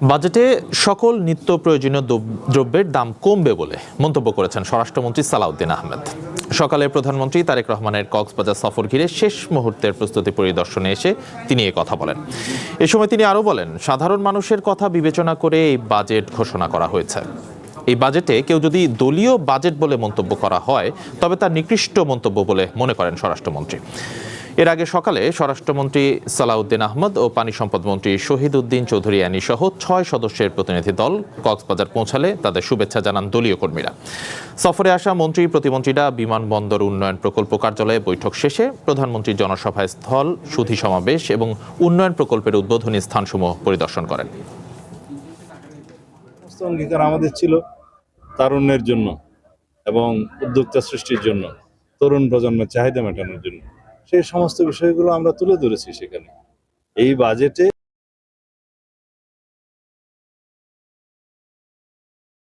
বাজেটে সকল নিত্য প্রয়োজনীয় দ্রব্যের দাম কমবে বলে মন্তব্য করেছেন স্বরাষ্ট্রমন্ত্রী সালাউদ্দিন আহমেদ। সকালে প্রধানমন্ত্রী তারেক রহমানের কক্সবাজার সফর ঘিরে শেষ মুহূর্তের প্রস্তুতি পরিদর্শনে এসে তিনি এই কথা বলেন। এ সময় তিনি আরও বলেন, সাধারণ মানুষের কথা বিবেচনা করে এই বাজেট ঘোষণা করা হয়েছে। এই বাজেটে কেউ যদি দলীয় বাজেট বলে মন্তব্য করা হয় তবে তা নিকৃষ্ট মন্তব্য বলে মনে করেন স্বরাষ্ট্রমন্ত্রী। এর আগে সকালে স্বরাষ্ট্রমন্ত্রী সালাউদ্দিন আহমেদ ও পানি সম্পদ মন্ত্রী শহীদ উদ্দিন চৌধুরী অ্যানি সহ 6 সদস্যের প্রতিনিধি দল কক্সবাজার পৌঁছালে তাদের শুভেচ্ছা জানান দলীয় কর্মীরা। সফরে আসা মন্ত্রী প্রতিমন্ত্রীরা বিমানবন্দর উন্নয়ন প্রকল্প কার্যালয়ে বৈঠক শেষে প্রধানমন্ত্রীর জনসভায় স্থল, সুধী সমাবেশ এবং উন্নয়ন প্রকল্পের উদ্বোধনী স্থানসমূহ পরিদর্শন করেন। অঙ্গীকার আমাদের ছিল তারুণ্যের জন্য এবং উদ্যোক্তা সৃষ্টির জন্য, তরুণ প্রজন্মের চাহিদা মেটানোর জন্য। সেই সমস্ত বিষয়গুলো আমরা তুলে ধরেছি সেখানে। এই বাজেটে